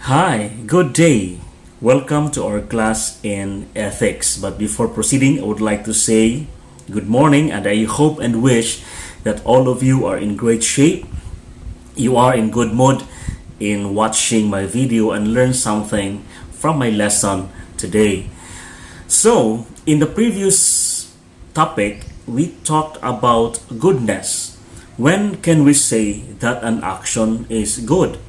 Hi, good day. Welcome to our class in ethics. But before proceeding, I would like to say good morning, and I hope and wish that all of you are in great shape. You are in good mood in watching my video and learn something from my lesson today. So, in the previous topic, we talked about goodness. When can we say that an action is good?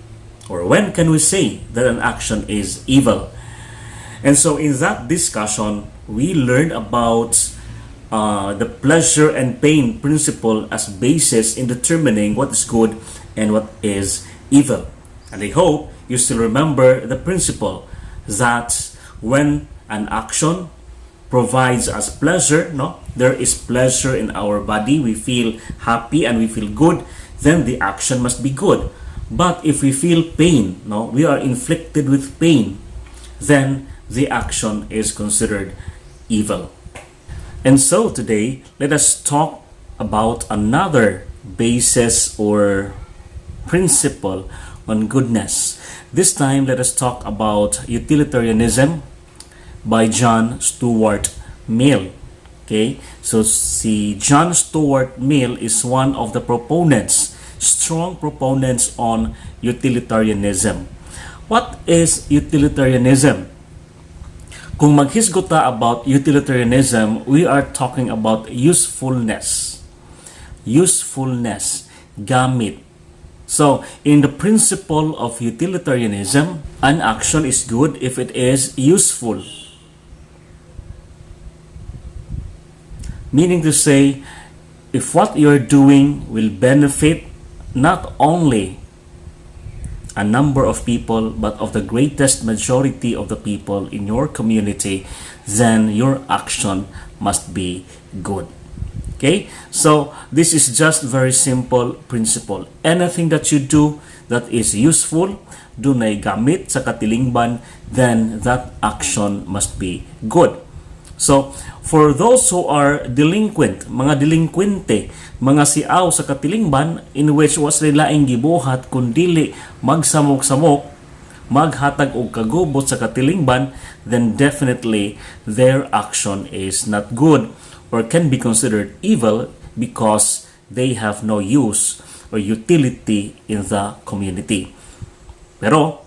Or when can we say that an action is evil? And so in that discussion, we learned about the pleasure and pain principle as basis in determining what is good and what is evil. And I hope you still remember the principle that when an action provides us pleasure, there is pleasure in our body, we feel happy and we feel good, then the action must be good. But if we feel pain, we are inflicted with pain, then the action is considered evil. And so today, let us talk about another basis or principle on goodness. This time, let us talk about utilitarianism by John Stuart Mill. Okay, so si John Stuart Mill is one of the strong proponents on utilitarianism. What is utilitarianism? Kung maghisgota about utilitarianism, we are talking about usefulness. Usefulness, gamit. So, in the principle of utilitarianism, an action is good if it is useful. Meaning to say, if what you're doing will benefit not only a number of people, but of the greatest majority of the people in your community, then your action must be good. Okay? So, this is just very simple principle. Anything that you do that is useful, dunay gamit sa katilingban, then that action must be good. So, for those who are delinquent, mga delinquente, mga siaw sa katilingban, in which was nila ang gibuhat kundili magsamok-samok, maghatag og kagubot sa katilingban, then definitely their action is not good or can be considered evil because they have no use or utility in the community. Pero,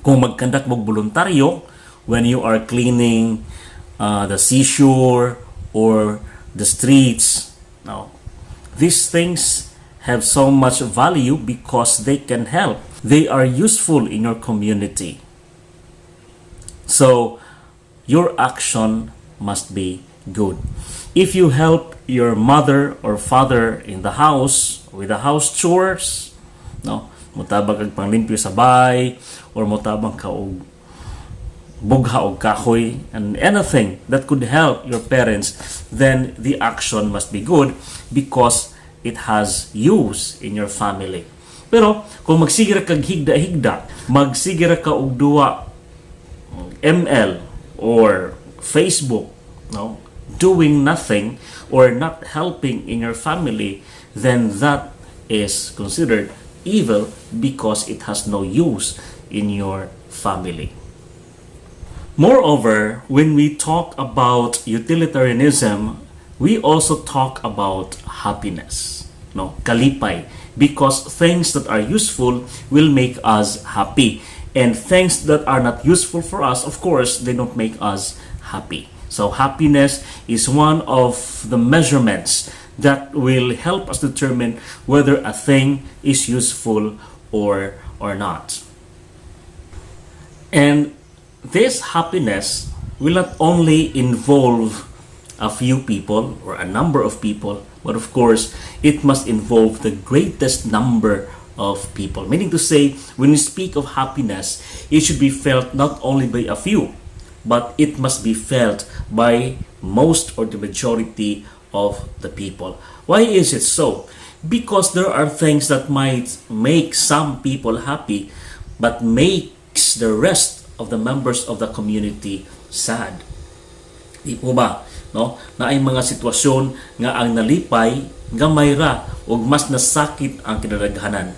kung magkandak mong voluntaryo, when you are cleaning the seashore or the streets. Now, these things have so much value because they can help. They are useful in your community. So, your action must be good. If you help your mother or father in the house with the house chores, mutabang kag panglimpyo sa bahay or mutabang ka og bugha o kahoy and anything that could help your parents, then the action must be good because it has use in your family. Pero kung magsigira kag higda-higda, magsigira ka og duwa ML or Facebook, doing nothing or not helping in your family, then that is considered evil because it has no use in your family. Moreover, when we talk about utilitarianism, we also talk about happiness, kalipay, because things that are useful will make us happy, and things that are not useful for us, of course, they don't make us happy. So happiness is one of the measurements that will help us determine whether a thing is useful or not. And this happiness will not only involve a few people or a number of people, but of course, it must involve the greatest number of people. Meaning to say, when we speak of happiness, it should be felt not only by a few, but it must be felt by most or the majority of the people. Why is it so? Because there are things that might make some people happy, but makes the rest of the members of the community sad. Di po ba? Na ay mga sitwasyon nga ang nalipay nga mayra o mas nasakit ang kinadaghanan.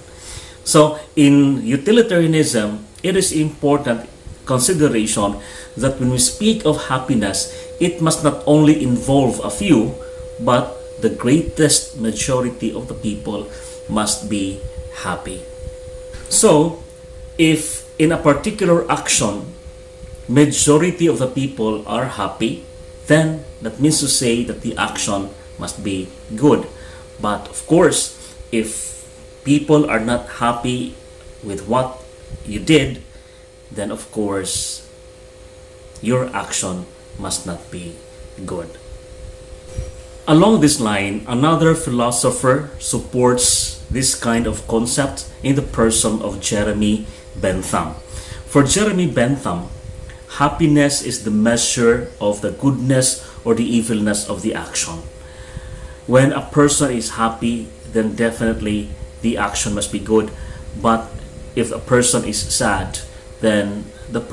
So, in utilitarianism, it is important consideration that when we speak of happiness, it must not only involve a few, but the greatest majority of the people must be happy. So, if in a particular action, majority of the people are happy, then that means to say that the action must be good. But of course, if people are not happy with what you did, then of course your action must not be good. Along this line, another philosopher supports this kind of concept in the person of Jeremy Bentham. For Jeremy Bentham, happiness is the measure of the goodness or the evilness of the action. When a person is happy, then definitely the action must be good. But if a person is sad, then the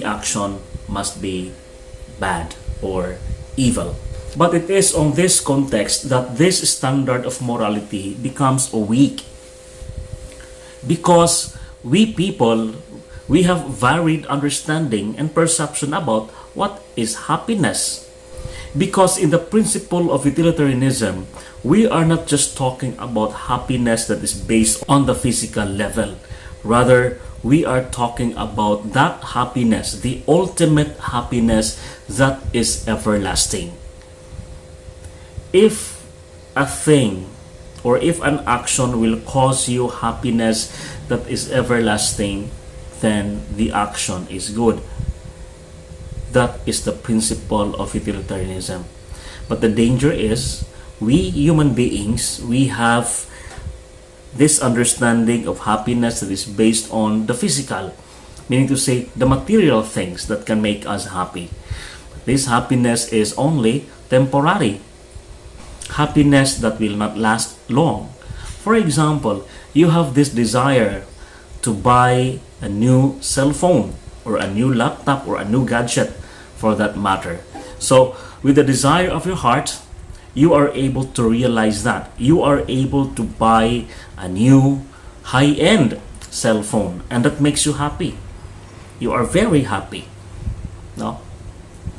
action must be bad or evil. But it is on this context that this standard of morality becomes weak. Because we people, we have varied understanding and perception about what is happiness. Because in the principle of utilitarianism, we are not just talking about happiness that is based on the physical level. Rather, we are talking about that happiness, the ultimate happiness that is everlasting. If a thing or if an action will cause you happiness that is everlasting, then the action is good. That is the principle of utilitarianism. But the danger is, we human beings, we have this understanding of happiness that is based on the physical, meaning to say the material things that can make us happy. This happiness is only temporary. Happiness that will not last long. For example, you have this desire to buy a new cell phone or a new laptop or a new gadget for that matter. So with the desire of your heart, you are able to realize that. You are able to buy a new high-end cell phone and that makes you happy. You are very happy. No?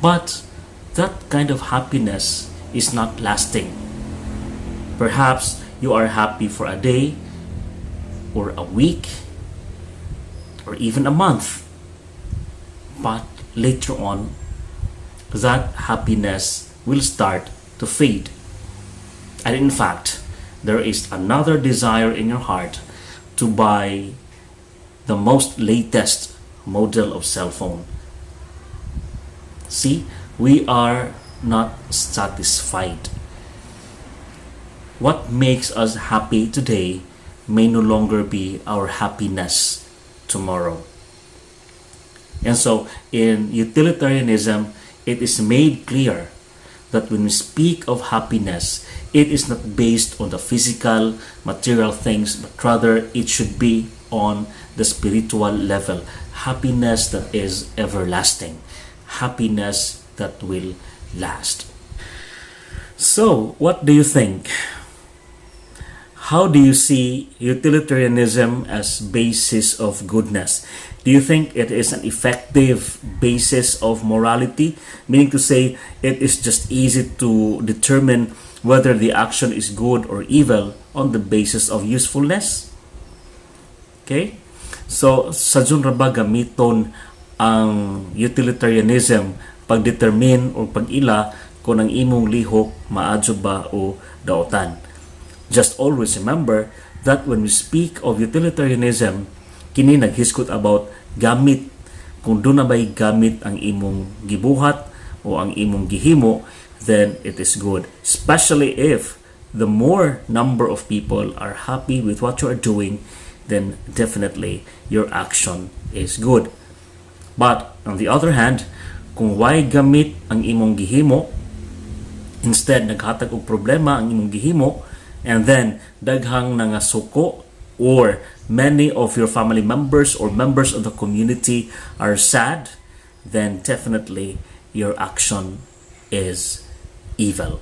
But that kind of happiness is not lasting. Perhaps you are happy for a day or a week or even a month. But later on, that happiness will start to fade. And in fact, there is another desire in your heart to buy the most latest model of cell phone. See, we are not satisfied. What makes us happy today may no longer be our happiness tomorrow. And so in utilitarianism, it is made clear that when we speak of happiness, it is not based on the physical, material things, but rather it should be on the spiritual level. Happiness that is everlasting. Happiness that will last. So, what do you think? How do you see utilitarianism as basis of goodness? Do you think it is an effective basis of morality? Meaning to say, it is just easy to determine whether the action is good or evil on the basis of usefulness? Okay? So, sa dun ra ba gamiton ang utilitarianism pag-determine o pag-ila kung ang imong lihok maadyo ba o daotan? Just always remember that when we speak of utilitarianism, kini naghiskot about gamit. Kung doon na ba'y gamit ang imong gibuhat o ang imong gihimo, then it is good. Especially if the more number of people are happy with what you are doing, then definitely your action is good. But on the other hand, kung why gamit ang imong gihimo, instead naghatag og problema ang imong gihimo, and then daghang nga suko or many of your family members or members of the community are sad, then definitely your action is evil.